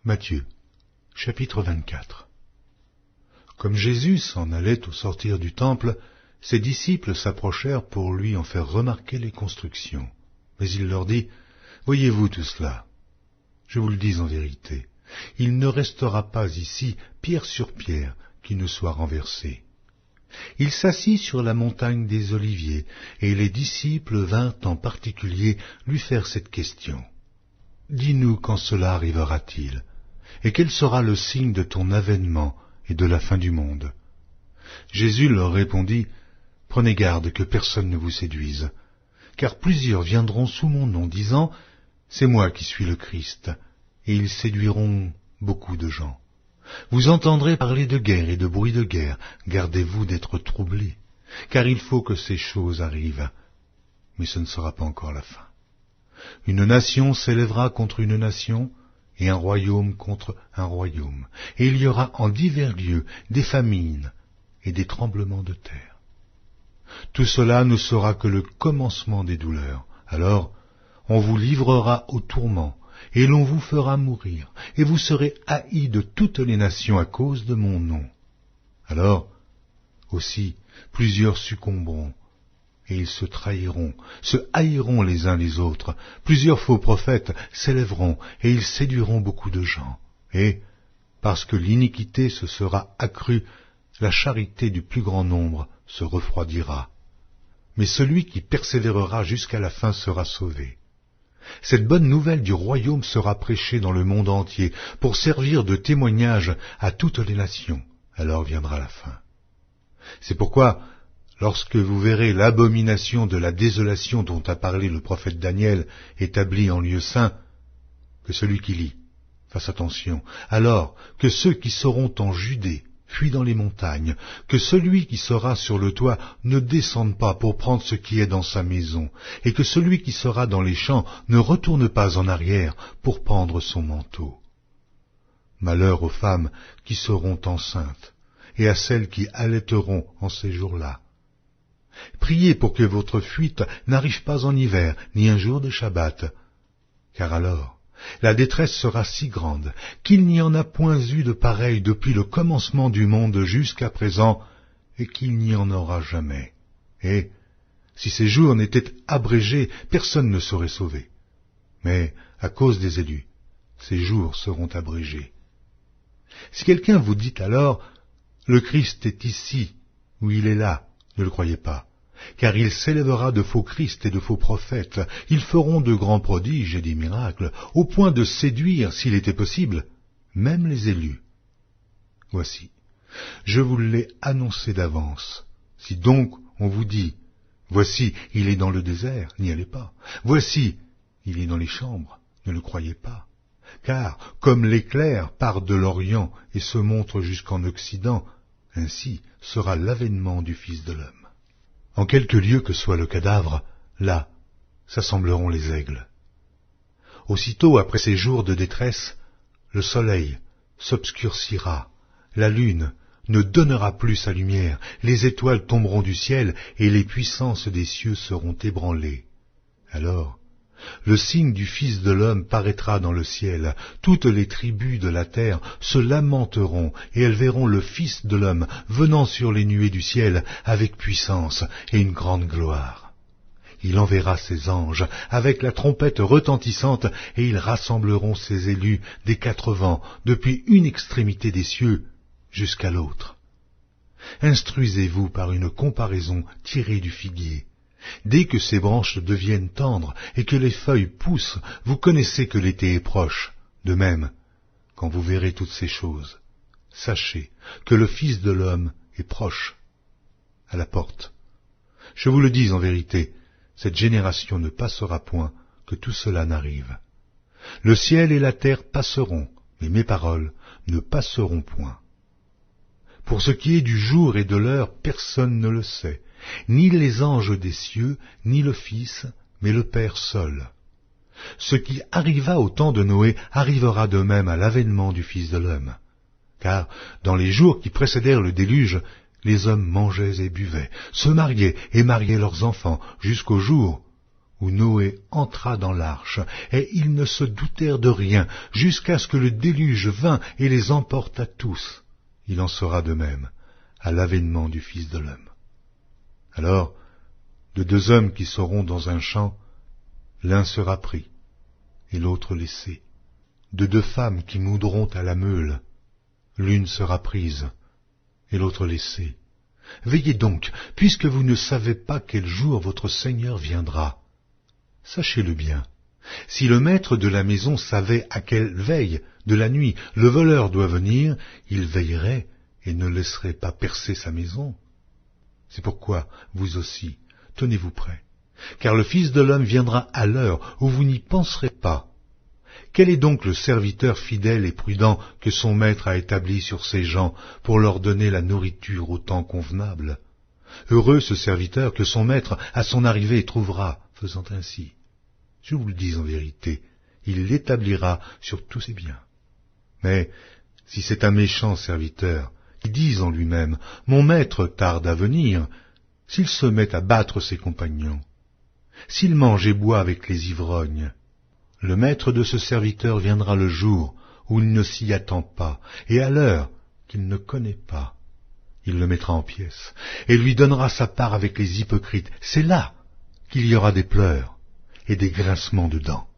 Matthieu, chapitre 24. Comme Jésus s'en allait au sortir du temple, ses disciples s'approchèrent pour lui en faire remarquer les constructions. Mais il leur dit, « Voyez-vous tout cela? Je vous le dis en vérité, il ne restera pas ici pierre sur pierre qui ne soit renversée. » Il s'assit sur la montagne des Oliviers, et les disciples vinrent en particulier lui faire cette question. « Dis-nous quand cela arrivera-t-il, et quel sera le signe de ton avènement et de la fin du monde ?» Jésus leur répondit, « Prenez garde que personne ne vous séduise, car plusieurs viendront sous mon nom, disant, « C'est moi qui suis le Christ », et ils séduiront beaucoup de gens. Vous entendrez parler de guerre et de bruit de guerre, gardez-vous d'être troublés, car il faut que ces choses arrivent, mais ce ne sera pas encore la fin. Une nation s'élèvera contre une nation, et un royaume contre un royaume, et il y aura en divers lieux des famines et des tremblements de terre. Tout cela ne sera que le commencement des douleurs. Alors, on vous livrera au tourment, et l'on vous fera mourir, et vous serez haïs de toutes les nations à cause de mon nom. Alors, aussi, plusieurs succomberont, et ils se trahiront, se haïront les uns les autres. Plusieurs faux prophètes s'élèveront, et ils séduiront beaucoup de gens. Et, parce que l'iniquité se sera accrue, la charité du plus grand nombre se refroidira. Mais celui qui persévérera jusqu'à la fin sera sauvé. Cette bonne nouvelle du royaume sera prêchée dans le monde entier pour servir de témoignage à toutes les nations. Alors viendra la fin. C'est pourquoi, lorsque vous verrez l'abomination de la désolation dont a parlé le prophète Daniel établie en lieu saint, que celui qui lit fasse attention, alors que ceux qui seront en Judée fuient dans les montagnes, que celui qui sera sur le toit ne descende pas pour prendre ce qui est dans sa maison, et que celui qui sera dans les champs ne retourne pas en arrière pour prendre son manteau. Malheur aux femmes qui seront enceintes, et à celles qui allaiteront en ces jours-là. Priez pour que votre fuite n'arrive pas en hiver, ni un jour de Shabbat, car alors la détresse sera si grande qu'il n'y en a point eu de pareil depuis le commencement du monde jusqu'à présent, et qu'il n'y en aura jamais. Et si ces jours n'étaient abrégés, personne ne serait sauvé. Mais à cause des élus, ces jours seront abrégés. Si quelqu'un vous dit alors, « Le Christ est ici, ou il est là », ne le croyez pas. Car il s'élèvera de faux Christ et de faux prophètes. Ils feront de grands prodiges et des miracles, au point de séduire, s'il était possible, même les élus. Voici, je vous l'ai annoncé d'avance. Si donc on vous dit, voici, il est dans le désert, n'y allez pas. Voici, il est dans les chambres, ne le croyez pas. Car, comme l'éclair part de l'Orient et se montre jusqu'en Occident, ainsi sera l'avènement du Fils de l'homme. En quelque lieu que soit le cadavre, là s'assembleront les aigles. Aussitôt après ces jours de détresse, le soleil s'obscurcira, la lune ne donnera plus sa lumière, les étoiles tomberont du ciel et les puissances des cieux seront ébranlées. Alors, le signe du Fils de l'homme paraîtra dans le ciel, toutes les tribus de la terre se lamenteront, et elles verront le Fils de l'homme venant sur les nuées du ciel avec puissance et une grande gloire. Il enverra ses anges avec la trompette retentissante, et ils rassembleront ses élus des quatre vents, depuis une extrémité des cieux jusqu'à l'autre. Instruisez-vous par une comparaison tirée du figuier. Dès que ses branches deviennent tendres et que les feuilles poussent, vous connaissez que l'été est proche. De même, quand vous verrez toutes ces choses, sachez que le Fils de l'homme est proche, à la porte. Je vous le dis en vérité, cette génération ne passera point que tout cela n'arrive. Le ciel et la terre passeront, mais mes paroles ne passeront point. Pour ce qui est du jour et de l'heure, personne ne le sait, ni les anges des cieux, ni le Fils, mais le Père seul. Ce qui arriva au temps de Noé arrivera de même à l'avènement du Fils de l'homme. Car dans les jours qui précédèrent le déluge, les hommes mangeaient et buvaient, se mariaient et mariaient leurs enfants, jusqu'au jour où Noé entra dans l'arche, et ils ne se doutèrent de rien, jusqu'à ce que le déluge vînt et les emporta tous. Il en sera de même à l'avènement du Fils de l'homme. Alors, de deux hommes qui seront dans un champ, l'un sera pris, et l'autre laissé. De deux femmes qui moudront à la meule, l'une sera prise, et l'autre laissée. Veillez donc, puisque vous ne savez pas quel jour votre Seigneur viendra. Sachez-le bien, si le maître de la maison savait à quelle veille de la nuit le voleur doit venir, il veillerait et ne laisserait pas percer sa maison. C'est pourquoi, vous aussi, tenez-vous prêts, car le Fils de l'homme viendra à l'heure où vous n'y penserez pas. Quel est donc le serviteur fidèle et prudent que son maître a établi sur ses gens pour leur donner la nourriture au temps convenable? Heureux ce serviteur que son maître à son arrivée trouvera, faisant ainsi. Je vous le dis en vérité, il l'établira sur tous ses biens. Mais si c'est un méchant serviteur, qui dit en lui-même, « Mon maître tarde à venir », s'il se met à battre ses compagnons, s'il mange et boit avec les ivrognes, le maître de ce serviteur viendra le jour où il ne s'y attend pas, et à l'heure qu'il ne connaît pas. Il le mettra en pièces, et lui donnera sa part avec les hypocrites. C'est là qu'il y aura des pleurs et des grincements de dents.